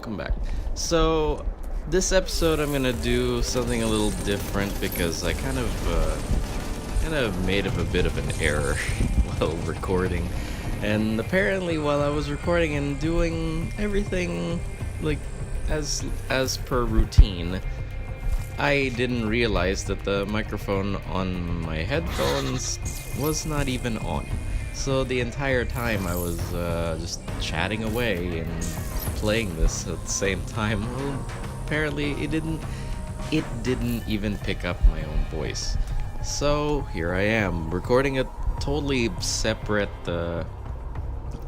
welcome back. So, this episode I'm gonna do something a little different because I kind of made a bit of an error while recording, and apparently while I was recording and doing everything like as per routine, I didn't realize that the microphone on my headphones was not even on. So the entire time I was just chatting away and playing this at the same time. Well, apparently it didn't even pick up my own voice. So here I am recording a totally separate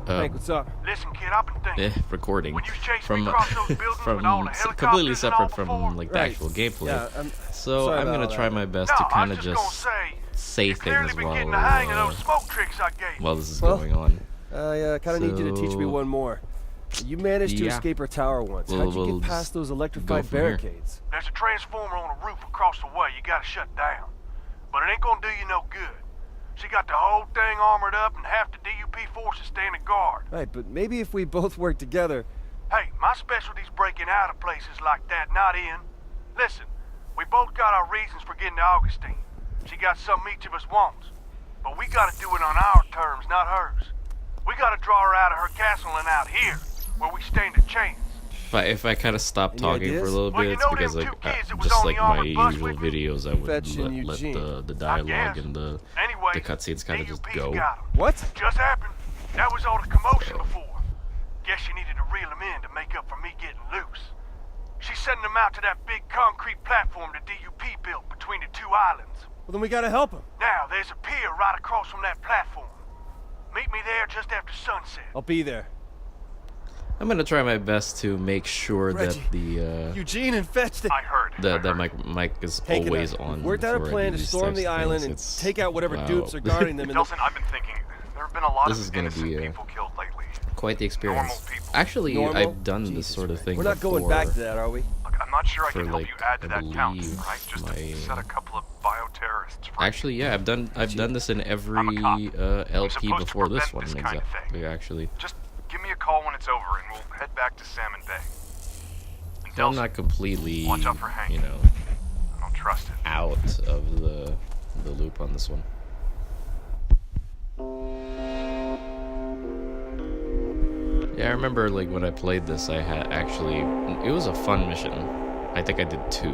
Hank, what's up? Listen, kid, I've been thinking. Recording When you chased from me across those buildings with all the completely helicopters and all separate from before? like the Right. actual gameplay. Yeah, So sorry I'm about gonna all try that. my best No, to I kind was of just gonna just say, say you clearly things been getting the hang of those while smoke tricks I gave you. while this is Well, going on. I kind of need you to teach me So- one more. You managed to Yeah. escape our tower once. We'll How'd you just get past those go electrified from here. barricades? There's a transformer on a roof across the way you gotta shut down. But it ain't gonna do you no good. She got the whole thing armored up and half the DUP forces standing guard. Right, but maybe if we both work together. Hey, my specialty's breaking out of places like that, not in. Listen, we both got our reasons for getting to Augustine. She got something each of us wants. But we gotta do it on our terms, not hers. We gotta draw her out of her castle and out here, where we stand a chance. If I kind of stop Any talking for a ideas? little Well, bit, you it's know because them like two kids that was just on like the my armored bus usual with me? videos, I would Fetch in let Eugene. the dialogue guess. and the Anyway, cutscenes kind of just DUP's go. got 'em. What? Just happened. That was all the commotion before. Guess you needed to reel him in to make up for me getting loose. She's sending them out to that big concrete platform the DUP built between the two islands. Well, then we gotta help him. Now, there's a pier right across from that platform. Meet me there just after sunset. I'll be there. I'm gonna try my best to make sure Reggie, that the Eugene and Fetch the... I heard. that mic is Hank and I, always on. we've worked out a before I plan do to these storm types the of island things. and It's- take out whatever wow. dupes are guarding them in the... Nelson, I've been thinking, there have been a lot This of is gonna innocent be people killed lately. quite the experience. Normal people. Actually, Normal? I've done this Jesus, sort of Ray. thing We're not going back to before. that, are we? Look, I'm not sure I For, can help like, you add to I that count, believe right? Just my- to set a couple of bioterrorists free. Actually, yeah, I've done this in every I'm a cop. LP supposed to before this one. prevent this kind of thing. Actually, Just give me a call when it's over, and we'll head back to Salmon Bay. And I'm Delson, not completely, watch out for Hank. you know, I don't trust it. out of the loop on this one. Yeah, I remember like when I played this, I had actually, it was a fun mission. I think I did 2.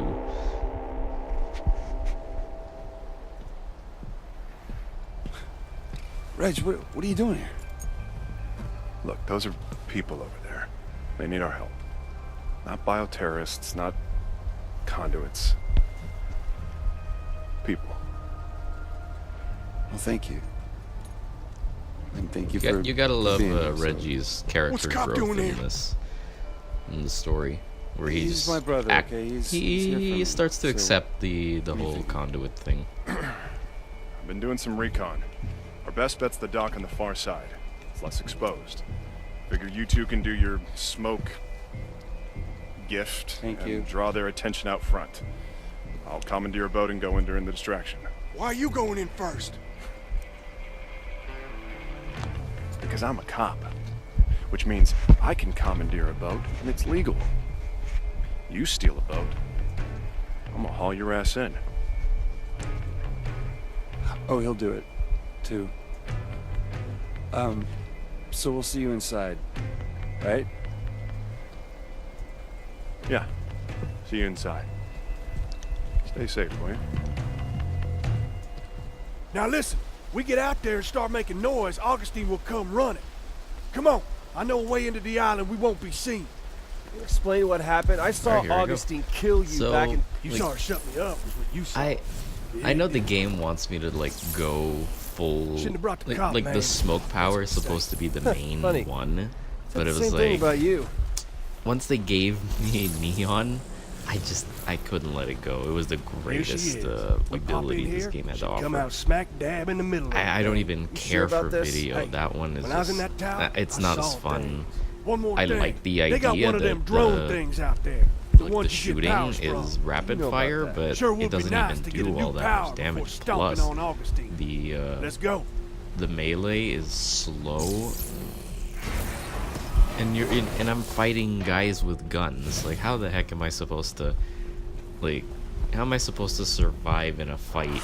Reg, what are you doing here? Look, those are people over there. They need our help. Not bioterrorists, not conduits. People. Well, thank you. And thank you You gotta love being here, so- Reggie's character cop growth doing in here? this, in the story, where He's my brother, okay? He's here he from- starts to so- accept the do you whole think? conduit thing. I've been doing some recon. Our best bet's the dock on the far side. It's less exposed. Figure you two can do your smoke gift Thank and you. draw their attention out front. I'll commandeer a boat and go in during the distraction. Why are you going in first? Because I'm a cop. Which means I can commandeer a boat, and it's legal. You steal a boat, I'm gonna haul your ass in. Oh, he'll do it, too. So we'll see you inside, right? Yeah. See you inside. Stay safe, will you? Now listen, we get out there and start making noise, Augustine will come running. Come on, I know a way into the island we won't be seen. Can you explain what happened? I saw Alright, here we go. Augustine kill you So, back in... You like, saw her shut me up, is what you said. I know the game wants me to like go full, Shouldn't have brought the like, cop, like man. the smoke power is supposed to be the main Funny. one, but it Same was thing like about you. once they gave me neon, I couldn't let it go. It was the Here she greatest is. We pop ability in this here, game had she to come offer. out smack dab in the middle of I it. don't even You care sure about for this? video. Hey, That one is when I was in just, that tower, it's I not saw as fun. things. One more I thing. like the They got idea one of them that drone the- things out there. The Like ones the you get shooting powers from. is rapid You know about fire, that. but Sure it would be doesn't nice even to get a do new all that power much before damage. stomping Plus, on Augustine. the Let's go. the melee is slow. and I'm fighting guys with guns. Like, how the heck am I supposed to, like, how am I supposed to survive in a fight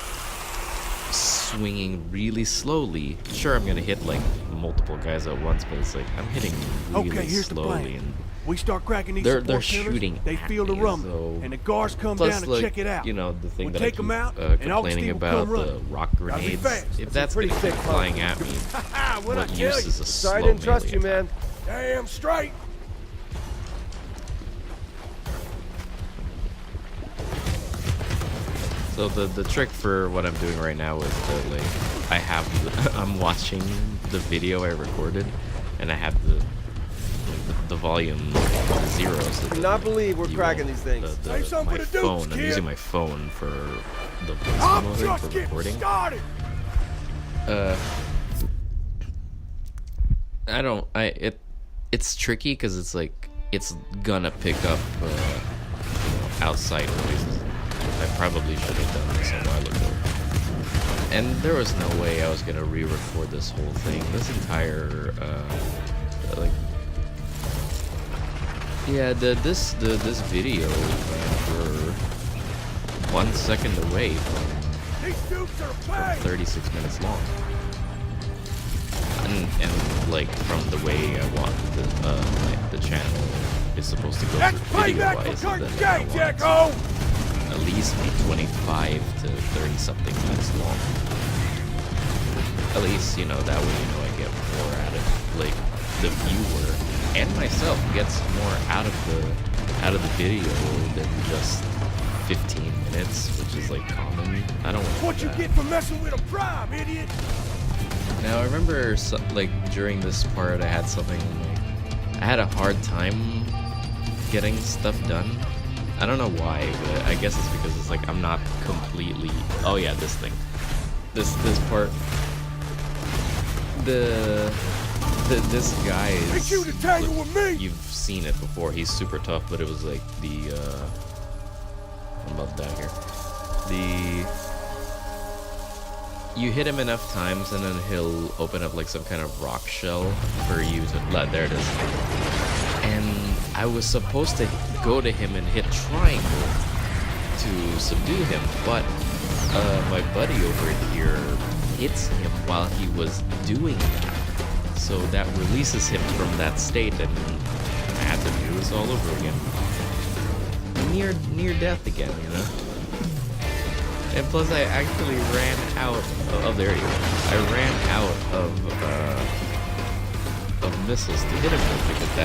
swinging really slowly? Sure, I'm gonna hit like multiple guys at once, but it's like I'm hitting really Okay, here's the slowly, plan. and We start cracking these they're support pillars, shooting they at feel the me, rumbling, so- and the guards come plus, down and like, check it out. you know, the thing We'll that take I keep 'em out, and complaining Augustine will about, come the running. rock Gotta be grenades. fast. If That's that's a pretty gonna keep thick flying at me, What'd I what tell use you? is a Sorry, I slow didn't trust melee you, attack? man. Damn straight. So the trick for what I'm doing right now is to, like, I'm watching the video I recorded, and I have the volume zero. So Cannot believe we're you cracking won't- these things. Save some my for the dukes, phone. I'm kid. using my phone for the voice I'm mode just for getting recording. started. It's tricky because it's like it's gonna pick up outside noises. I probably should have done this a while ago. And there was no way I was gonna re-record this whole thing. This entire like, yeah, this video ran for 1 second away from These dukes are paid. 36 minutes long. And like from the way I want the channel is supposed to go That's for video payback for wise, Kurt then I Gate, want Jacko. it to at least be 25 to 30 something minutes long. At least, you know, that way, you know, I get more out of, like, the viewer and myself gets more out of the video than just 15 minutes, which is like common. I don't want What you that. get for messing with a prime, idiot? Now I remember, like, during this part, I had something like, I had a hard time getting stuff done. I don't know why, but I guess it's because it's like I'm not completely. Oh yeah, this thing, this part. This guy Ain't is. you to tangle look, with me? You've seen it before. He's super tough, but it was like the. I'm about to die here. You hit him enough times and then he'll open up like some kind of rock shell for you to, there it is. And I was supposed to go to him and hit triangle to subdue him, but my buddy over here hits him while he was doing that. So that releases him from that state, and I had to do this all over again. Near death again, you know? And plus, I actually ran out of there you go. I ran out of missiles to hit him with, because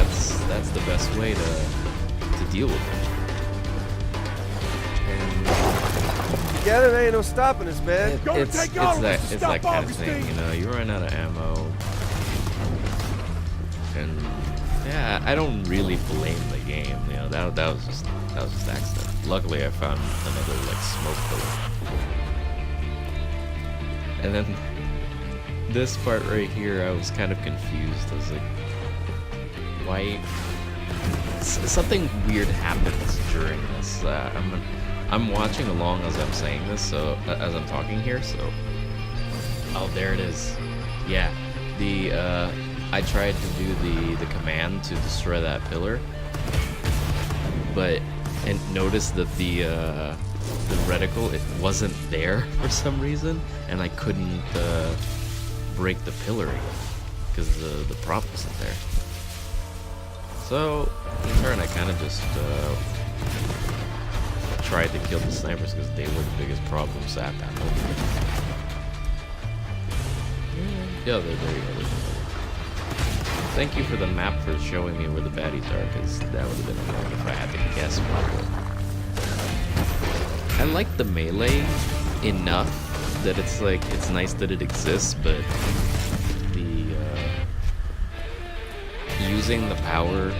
that's the best way to deal with him. And Get it, ain't no stopping us, man. Gonna it's take all of us to that stop kind of thing, Augustine. you know. You run out of ammo, and yeah, I don't really blame the game. You know, that was just accident. Luckily, I found another like smoke pillar. And then this part right here, I was kind of confused. I was like, why? Something weird happens during this. I'm watching along as I'm saying this, so as I'm talking here. So, oh, there it is. Yeah, I tried to do the command to destroy that pillar, and noticed that the reticle, it wasn't there for some reason, and I couldn't break the pillar because the prop wasn't there. So in turn, I kind of just tried to kill the snipers because they were the biggest problems at that moment. Yeah, there you go. Thank you for the map for showing me where the baddies are, because that would have been annoying if I had to guess what. I like the melee enough that it's like, it's nice that it exists, but the using the power,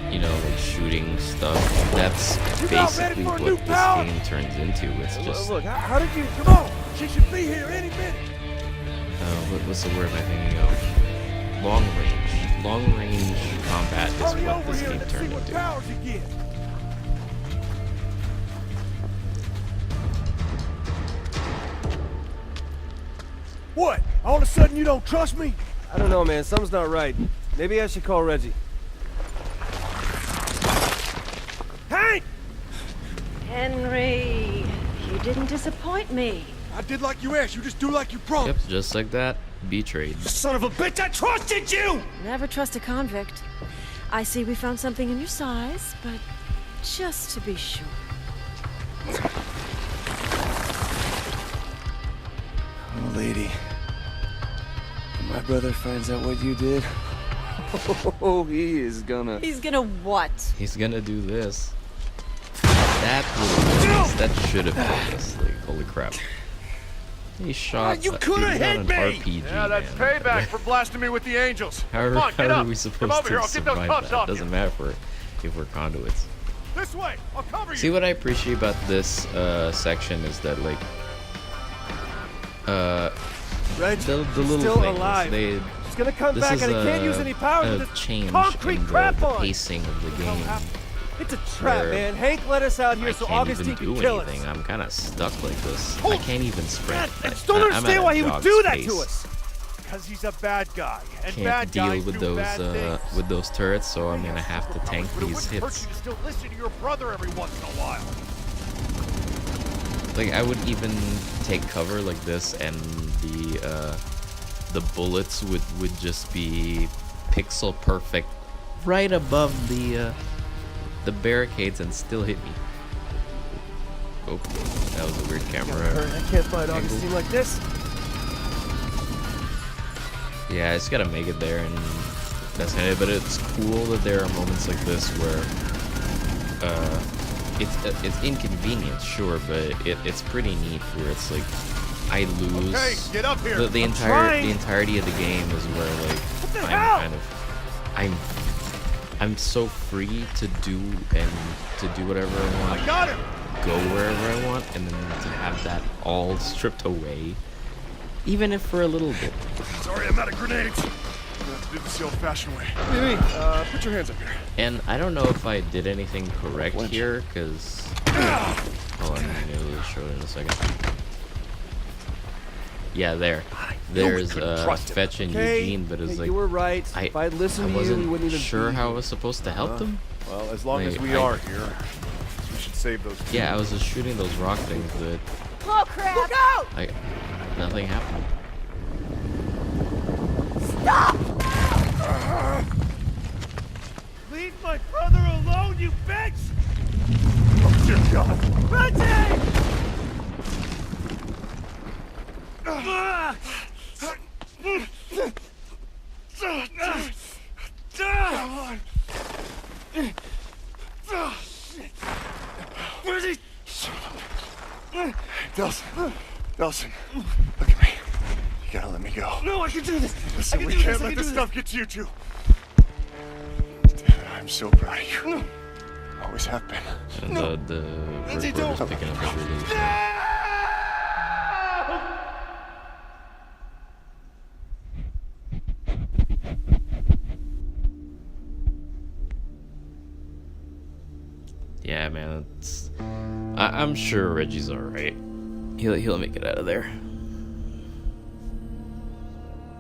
you know, like shooting stuff, that's basically what this game turns into. It's just Look, how did you... Come on, she should be here any minute. what's the word am I thinking of? Long range combat is Hurry what over this here game and let's see turned what into. powers you get. What? All of a sudden you don't trust me? I don't know, man. Something's not right. Maybe I should call Reggie. didn't disappoint me. I did like you asked. You just do like you Yep, promised. just like that. Betrayed. Son of a bitch, I trusted you! Never trust a convict. I see we found something in your size, but just to be sure. Oh, lady. When my brother finds out what you did, oh, he is gonna... He's gonna what? He's gonna do this. That would have that should have been this. Like, holy crap. He shot. You could have hit an me! RPG, Yeah, that's man. payback for blasting me with the angels. How, Come on, how get are up. we Come supposed over here, to I'll get those survive cuffs that? off Doesn't you. matter if we're conduits. This way, I'll cover you. See, what I appreciate about this section is that, like, Reg, the she's little still things, alive. they, She's gonna come this back is and I can't use any powers a with this change concrete in crap the on. pacing of the game. It's a trap, where man. Hank let us out here I so can't Augustine even do can kill anything. us. I'm kind of stuck like this. I Hold- can't even sprint. I just don't I'm at understand a why he would jog's do that pace. to us. Because he's a bad guy. And Can't bad deal guys with do those bad things. with those turrets, so I'm gonna have to tank But it these wouldn't hurt hits. you to still listen to your brother every once in a while. Like, I would even take cover like this, and the bullets would just be pixel perfect right above the barricades and still hit me. Oh, that was a weird camera. I can't fight Augustine like this. Yeah, I just gotta make it there, and that's kind of it. But it's cool that there are moments like this where it's inconvenient, sure, but it's pretty neat where it's like I lose. Hey, get up here. The entirety of the game is where like I'm so free to do whatever I want. I got him. Go wherever I want, and then to have that all stripped away, even if for a little bit. Sorry, I'm out of grenades. I'm gonna have to do this the old-fashioned way. What do you mean? Put your hands up here. And I don't know if I did anything correct here, because hold on, I'll show it in a second. Yeah, there's Fetch and Okay, Eugene, but it's hey, like you were right. If I'd I listened to you, we wasn't wouldn't even sure be how I here. was supposed to help them. Well, as long as Wait, we are here, we should save those. Yeah, I was just shooting those rock things, but Oh crap! Look out! nothing happened. Leave my brother alone, you bitch! Oh, dear God. Reggie! Where's he? Delson, look at me. You gotta let me go. No, I can do this. Listen, we do can't this, I let can this do stuff get to you two. Dad, I'm so proud of you. Always have been. And the recorder's picking up every little thing. Yeah, man, I'm sure Reggie's all right. He'll make it out of there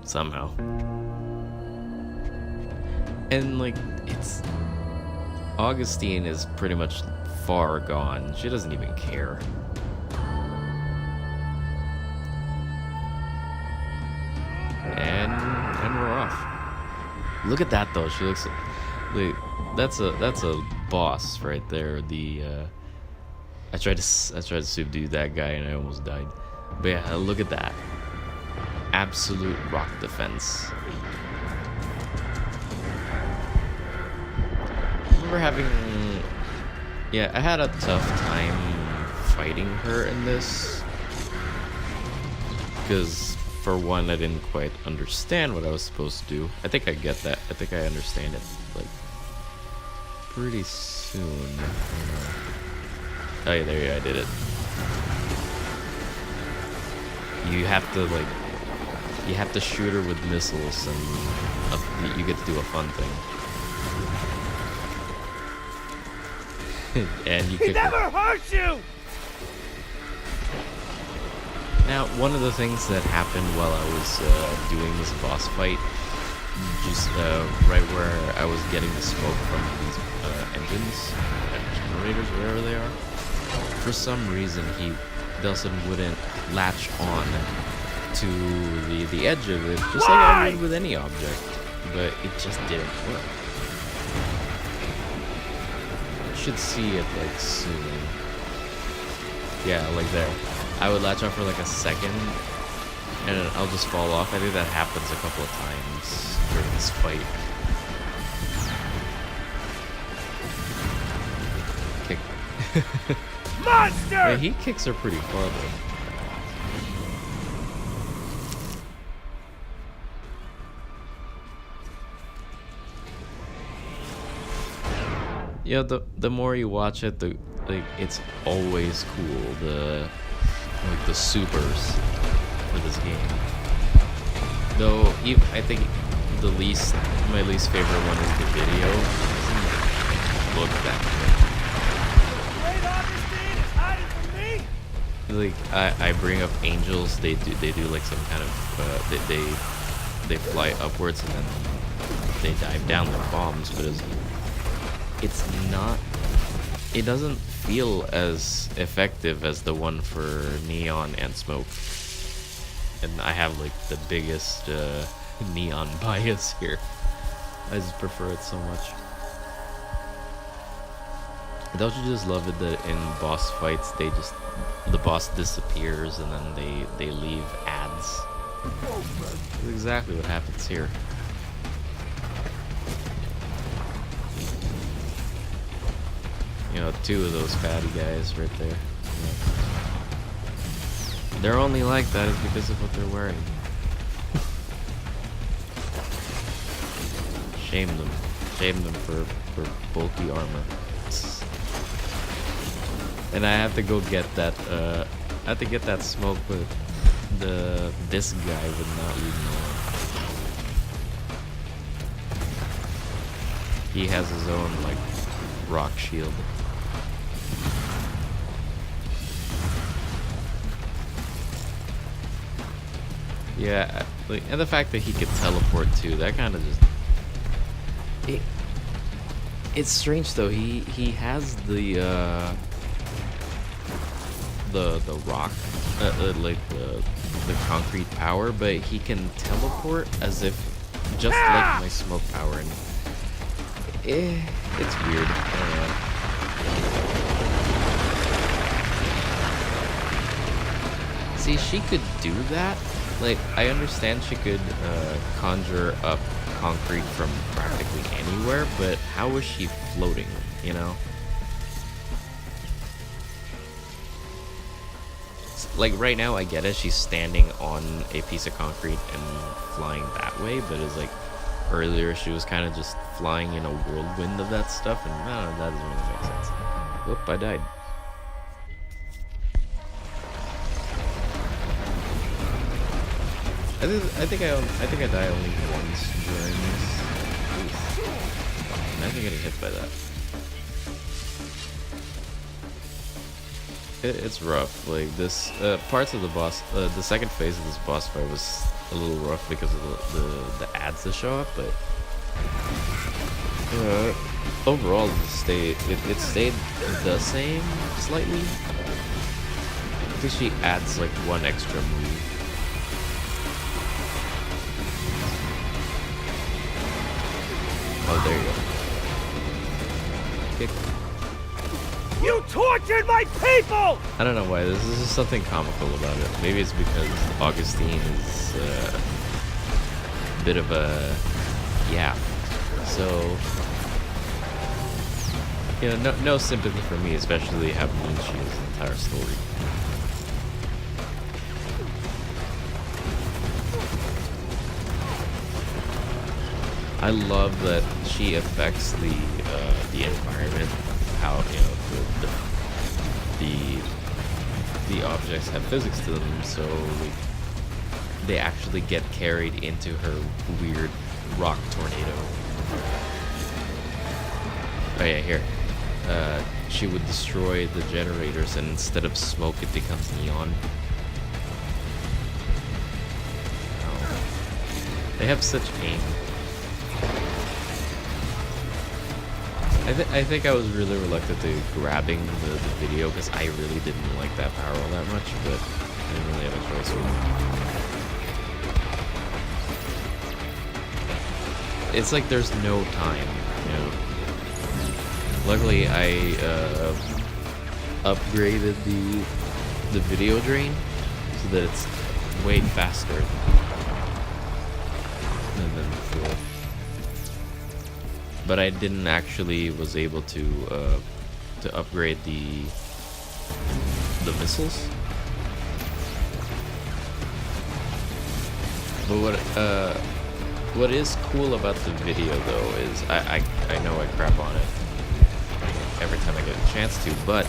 somehow. And like, it's Augustine is pretty much far gone. She doesn't even care. And we're off. Look at that though. She looks like that's a boss right there. I tried to subdue that guy and I almost died. But yeah, look at that. Absolute rock defense. I remember having... Yeah, I had a tough time fighting her in this. Because, for one, I didn't quite understand what I was supposed to do. I think I get that. I think I understand it, like, pretty soon. Oh yeah, there you go, I did it. You have to, like... You have to shoot her with missiles, and you get to do a fun thing. And you He never hurt you! Now, one of the things that happened while I was doing this boss fight, just right where I was getting the smoke from these engines, generators, wherever they are, for some reason he Delsin wouldn't latch on to the edge of it, just like I would with any object, but it just didn't work. I should see it like soon. Yeah, like there. I would latch on for like a second, and then I'll just fall off. I think that happens a couple of times during this fight. Kick. Monster! Yeah, he kicks are pretty far though. Yeah, the more you watch it, the like it's always cool. The supers for this game. Though I think my least favorite one is the video. It doesn't look that good. Like I bring up angels, they do like some kind of they fly upwards and then they dive down like bombs, but it doesn't feel as effective as the one for Neon and Smoke. And I have like the biggest Neon bias here. I just prefer it so much. Don't you just love it that in boss fights the boss disappears and then they leave ads? That's exactly what happens here. You know, 2 of those fatty guys right there. Yeah. They're only like that is because of what they're wearing. Shame them. Shame them for bulky armor. And I have to go get that, I have to get that Smoke, but this guy would not leave me alone. He has his own, like, rock shield. Yeah, like, and the fact that he could teleport too, that kind of just... It's strange though, he has the rock, like the concrete power, but he can teleport as if just like my Smoke power, and it's weird. I don't know. See, she could do that. Like, I understand she could conjure up concrete from practically anywhere, but how is she floating, you know? Like, right now, I get it, she's standing on a piece of concrete and flying that way, but it's like, earlier she was kind of just flying in a whirlwind of that stuff, and I don't know, that doesn't really make sense. Oop, I died. I think I die only once during this. Oof. Imagine getting hit by that. It's rough. Like this, parts of the boss, the second phase of this boss fight was a little rough because of the ads that show up, but overall it stayed the same slightly. I think she adds like one extra move. Oh, there you go. Kick. You tortured my people! I don't know why. This is just something comical about it. Maybe it's because Augustine is a bit of a yap. So, you know, no sympathy for me, especially how mean she is in the entire story. I love that she affects the environment, how, you know, the objects have physics to them, so they actually get carried into her weird rock tornado. Oh yeah, here. She would destroy the generators, and instead of smoke, it becomes neon. Oh. They have such aim. I think I was really reluctant to grabbing the video because I really didn't like that power all that much, but I didn't really have a choice. It's like there's no time, you know. Luckily, I upgraded the video drain so that it's way faster than before. But I didn't actually was able to upgrade the missiles. But what is cool about the video though is I know I crap on it every time I get a chance to, but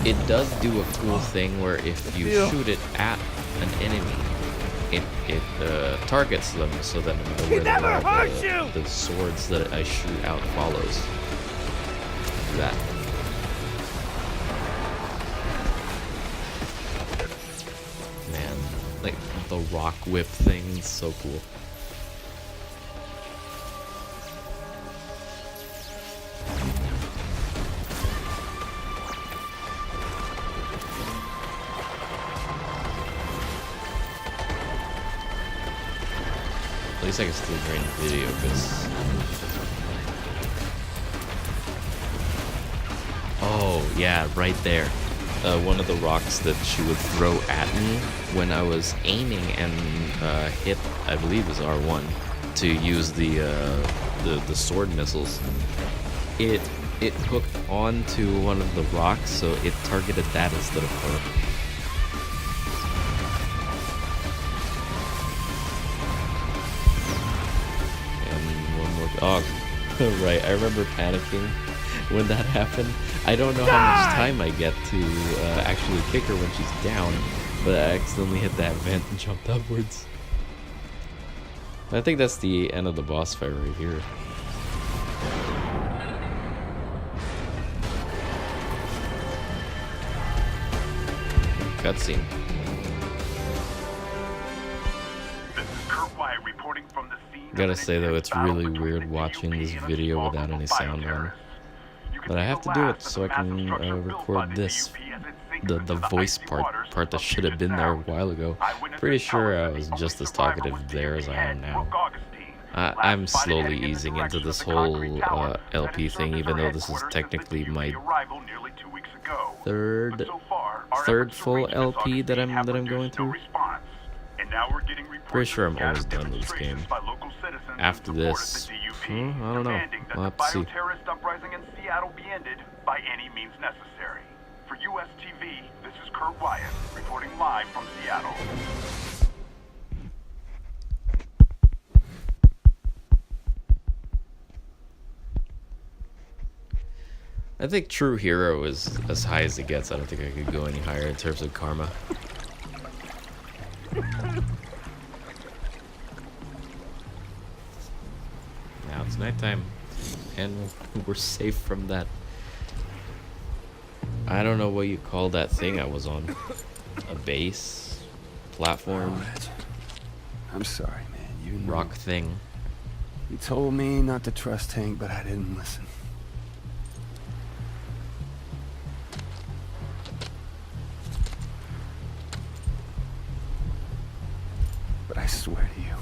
it does do a cool thing where if you shoot it at an enemy, it targets them so that no matter where they are, the swords that I shoot out follows that. Man, like the rock whip thing is so cool. At least I can still drain the video, because... Oh, yeah, right there. One of the rocks that she would throw at me when I was aiming and hit, I believe is R1, to use the sword missiles. It hooked onto one of the rocks, so it targeted that instead of her. Oh, right. I remember panicking when that happened. I don't know how much time I get to actually kick her when she's down, but I accidentally hit that vent and jumped upwards. I think that's the end of the boss fight right here. Cutscene. Gotta say though, it's really weird watching this video without any sound on. But I have to do it so I can record this. The voice part that should have been there a while ago. Pretty sure I was just as talkative there as I am now. I'm slowly easing into this whole LP thing, even though this is technically my third full LP that I'm going through. Pretty sure I'm almost done with this game. After this, I don't know. We'll have to see. Terrorist uprising in Seattle be ended by any means necessary. For US TV, this is Kurt Wyatt reporting live from Seattle. I think True Hero is as high as it gets. I don't think I could go any higher in terms of karma. Now it's nighttime, and we're safe from that. I don't know what you call that thing I was on. A base? Platform? I'm sorry, man. You know, rock thing. You told me not to trust Hank, but I didn't listen. But I swear to you,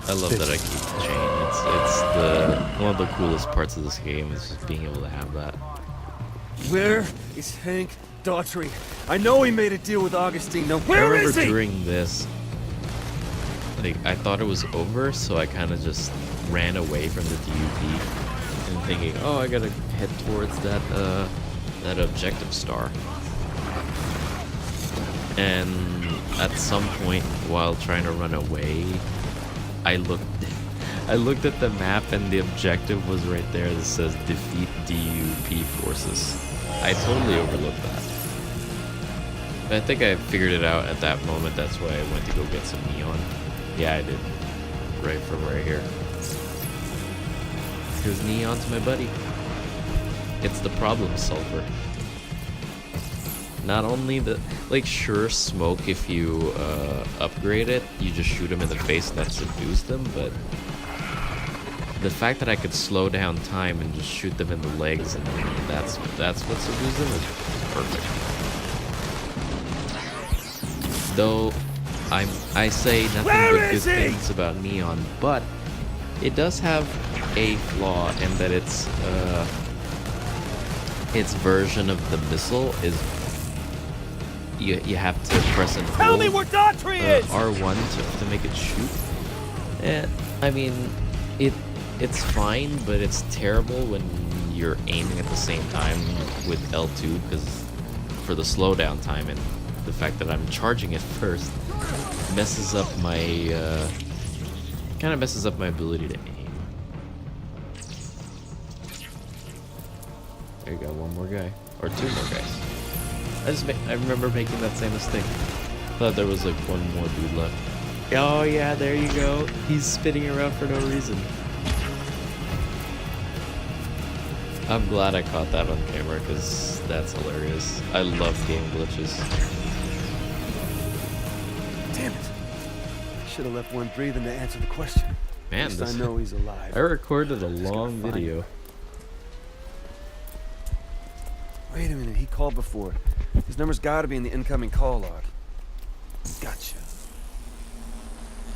I love that I keep the chain. It's one of the coolest parts of this game is just being able to have that. Where is Hank Daughtry? I know he made a deal with Augustine. Now where is he? I remember during this, like, I thought it was over, so I kind of just ran away from the DUP and thinking, oh, I gotta head towards that objective star. And at some point, while trying to run away, I looked at the map and the objective was right there that says defeat DUP forces. I totally overlooked that. But I think I figured it out at that moment. That's why I went to go get some neon. Yeah, I did. Right from right here. Because neon's my buddy. It's the problem solver. Not only the, like, sure, smoke, if you the fact that I could slow down time and just shoot them in the legs, and that's what subdues them, is perfect. Though I say nothing but good things about Neon, but it does have a flaw in that its version of the missile is you have to press and hold Tell me where Daughtry is! R1 to make it shoot. And I mean, it's fine, but it's terrible when you're aiming at the same time with L2, because for the slowdown time and the fact that I'm charging it first messes up my kind of messes up my ability to aim. There you go, one more guy or two more guys. I remember making that same mistake. Thought there was like one more dude left. Oh yeah, there you go. He's spinning around for no reason. I'm glad I caught that on camera because that's hilarious. I love game glitches. Damn it. I should have left one breathing to answer the question. Man, At least this, I know he's alive. I recorded a Just gotta long find video. him. Wait a minute, he called before. His number's gotta be in the incoming call log. Gotcha.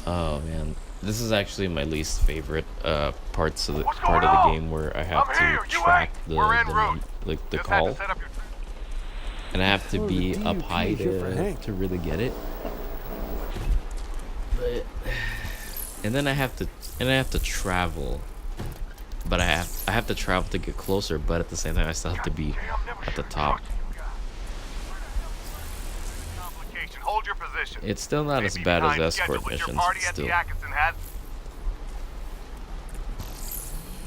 Oh man, this is actually my least favorite parts of the What's part going of the on? game where I have I'm to here, you track ain't. We're en route. like the Just had to call, set up your... and I have to Oh, be the up DUP high here for Hank. to really get it. But and then I have to travel. But I have to travel to get closer, but at the same time I still have to be at the top. Hold your position. It's still not as Maybe bad as behind escort schedule with your missions, party but at the still. Atkinson has.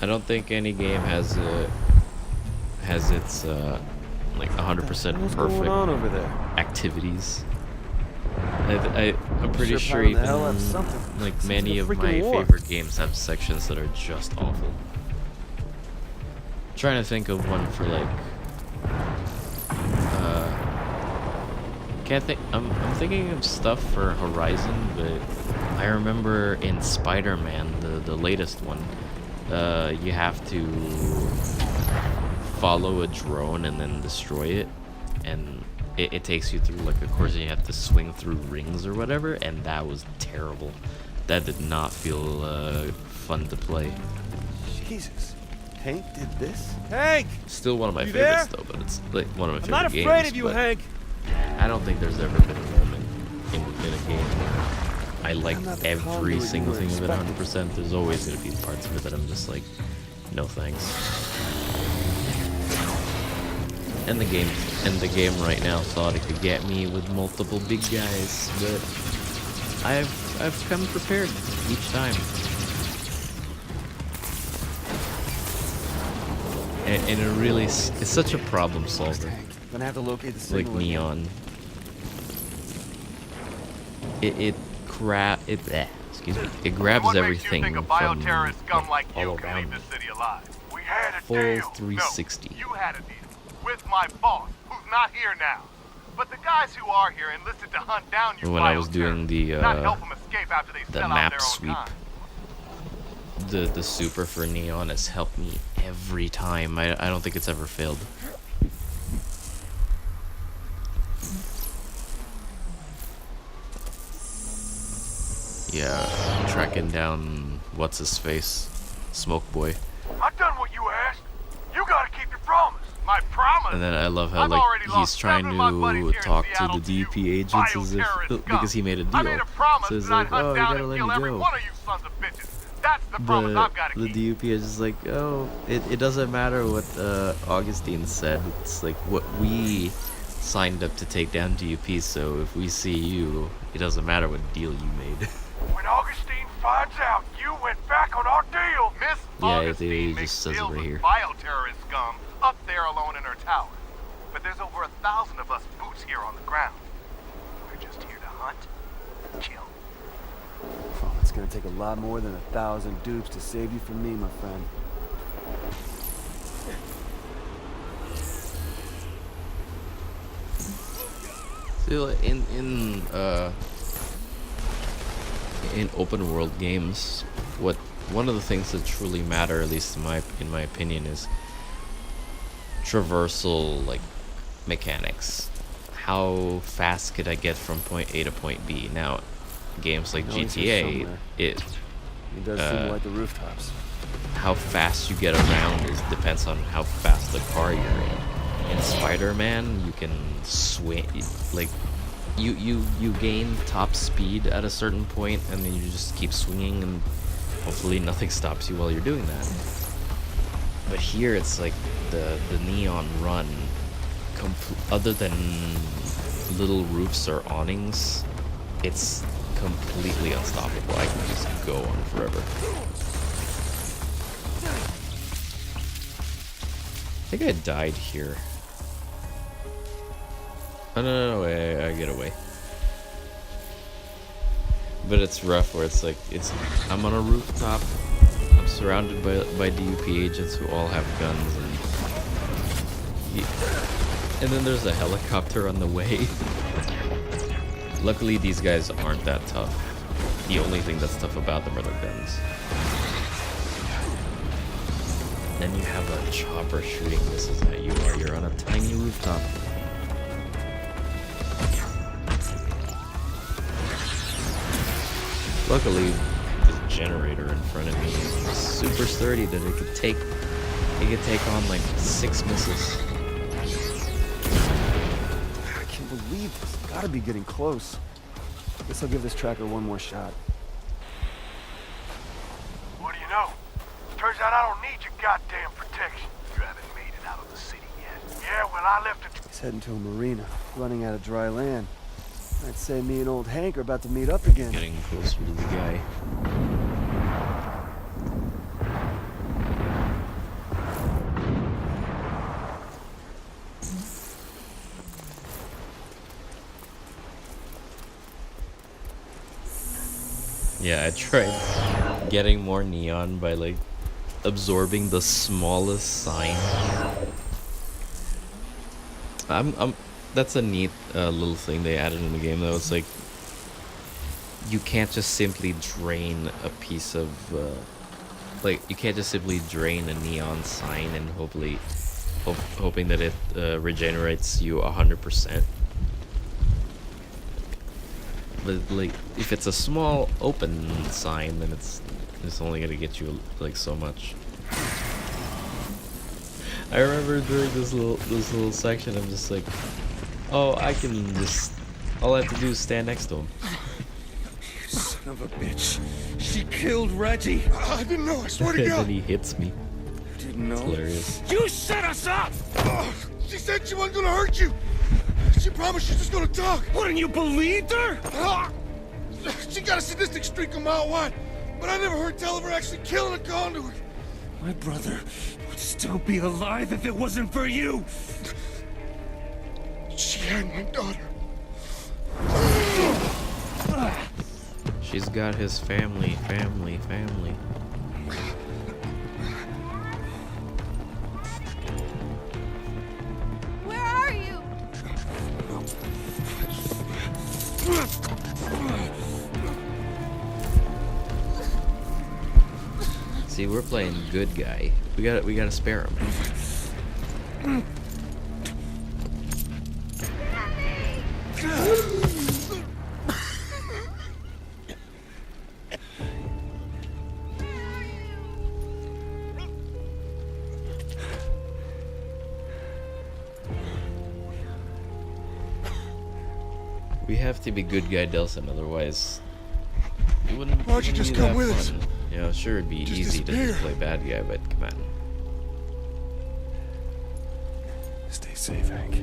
I don't think any game has its like 100% What's going on perfect over there? activities. I'm pretty sure piling the even hell out of something. like Sounds many like of a my freaking war. favorite games have sections that are just awful. Trying to think of one for like can't think. I'm thinking of stuff for Horizon, but I remember in Spider-Man, the latest one, you have to follow a drone and then destroy it, and it takes you through like a course, and you have to swing through rings or whatever, and that was terrible. That did not feel fun to play. Jesus. Hank did this? Hank! Still one of my You favorites there? though, but it's like one of my I'm favorite not games. afraid of you, but Hank! I don't think there's ever been a moment in a game where I like I'm not the every conduit you single were thing of it expecting. 100%. There's always going to be parts of it that I'm just like, no thanks. And the game right now thought it could get me with multiple big guys, but I've come prepared each time. And it really it's such a problem solver. Gonna have to locate the Like signal. again. Neon. It grabs What makes you everything think a from bioterrorist scum like all you can around. leave this city alive? We had a Full deal. 360. No, you had a deal with my boss, who's not here now. But the guys who are here enlisted to hunt down you. When I was doing the not help them escape after they sell out map their own sweep, kind. the super for Neon has helped me every time. I don't think it's ever failed. Yeah, tracking down what's his face, Smoke Boy, I done what you asked. You gotta keep your promise. My promise. and then I love how I've like already he's lost trying 7 of my buddies to here in talk to Seattle the to you DP agents as if bioterrorist scum. because he made a I deal. made a promise So it's that like, I'd hunt oh, you down gotta and let kill me every go. one of you sons of bitches. That's the promise I've gotta The keep. DUP is just like, oh, it doesn't matter what Augustine said. It's like what we signed up to take down DUP. So if we see you, it doesn't matter what deal you made. When Augustine finds out you went back on our deal, Miss Yeah, Augustine it makes just says it deals right with here. bioterrorist scum up there alone in her tower. But there's over 1,000 of us boots here on the ground. We're just here to hunt, kill. Oh, it's gonna take a lot more than 1,000 dupes to save you from me, my friend. So in open world games, what one of the things that truly matter, at least in my opinion, is traversal, like, mechanics. How fast could I get from point A to point B? Now, games like No, he's here GTA, somewhere. it He does seem like the rooftops. how fast you get around depends on how fast the car you're in. In Spider-Man, you can swing, like, you gain top speed at a certain point, and then you just keep swinging, and hopefully nothing stops you while you're doing that. But here it's like the neon run, other than little roofs or awnings, it's completely unstoppable. I can just go on forever. I think I died here. Oh, no, I get away. But it's rough where it's like, I'm on a rooftop, I'm surrounded by DUP agents who all have guns, and then there's a helicopter on the way. Luckily, these guys aren't that tough. The only thing that's tough about them are their guns. Then you have a chopper shooting missiles at you while you're on a tiny rooftop. Luckily, the generator in front of me is super sturdy that it could take on like 6 missiles. I can't believe this. Gotta be getting close. Guess I'll give this tracker one more shot. What do you know? Turns out I don't need your goddamn protection. You haven't made it out of the city yet. Yeah, well, I left it. He's heading to a marina, running out of dry land. I'd say me and old Hank are about to meet up again. Getting closer to the guy. Yeah, I tried getting more neon by like absorbing the smallest sign. That's a neat little thing they added in the game though. It's like you can't just simply drain a piece of like you can't just simply drain a neon sign and hoping that it regenerates you 100%. But like if it's a small open sign, then it's only gonna get you like so much. I remember during this little section, I'm just like, oh, all I have to do is stand next to him. Son of a bitch. She killed Reggie. I didn't know, I swear to And God. then he hits me. Didn't know. It's hilarious. You set us up! She said she wasn't gonna hurt you. She promised she's just gonna talk. Wouldn't you believed her? She got a sadistic streak a mile wide, but I never heard tell of her actually killing a conduit. My brother would still be alive if it wasn't for you. She had my daughter. She's got his family. Where are you? See, we're playing good guy. We gotta spare him. We have to be good guy Delson, otherwise it wouldn't. Why don't you just be come that with us? fun. You know, sure it'd be Just easy to disappear. just play bad guy, but come on. Stay safe, Hank.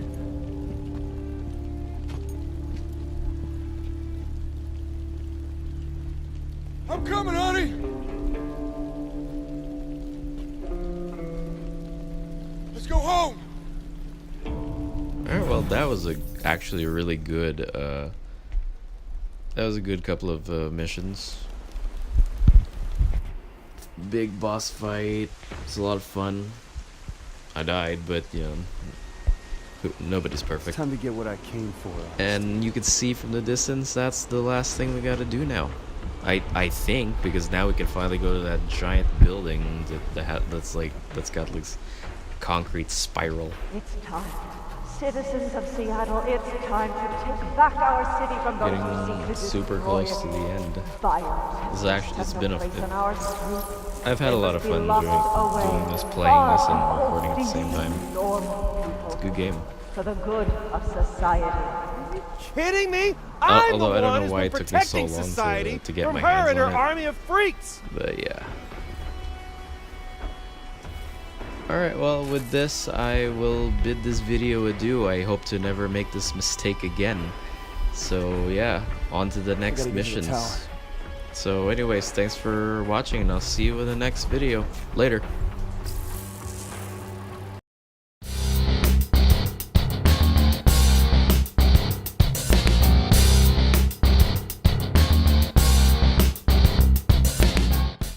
I'm coming, honey. Let's go home. Alright, well that was actually a really good that was a good couple of missions. Big boss fight. It's a lot of fun. I died, but you know, nobody's perfect. Time to get what I came for. And you can see from the distance that's the last thing we gotta do now. I think, because now we can finally go to that giant building that's got this concrete spiral. It's time. Citizens of Seattle, it's time to take back our city from those who seek Getting to super destroy close to it. the end. Violence This is actually, it's has been no place in our streets. I've had a They lot must of be fun locked away, doing this, playing this, and far recording at the same from time. these normal people, It's a good game. for the good of society. Kidding me? I'm Although the I don't one know who's why been it took me so protecting long society to get from my her hands and her on it. army of freaks. But yeah. Alright, well, with this, I will bid this video adieu. I hope to never make this mistake again. So, yeah, on to the next gotta get to the tower. missions. So, anyways, thanks for watching, and I'll see you in the next video. Later.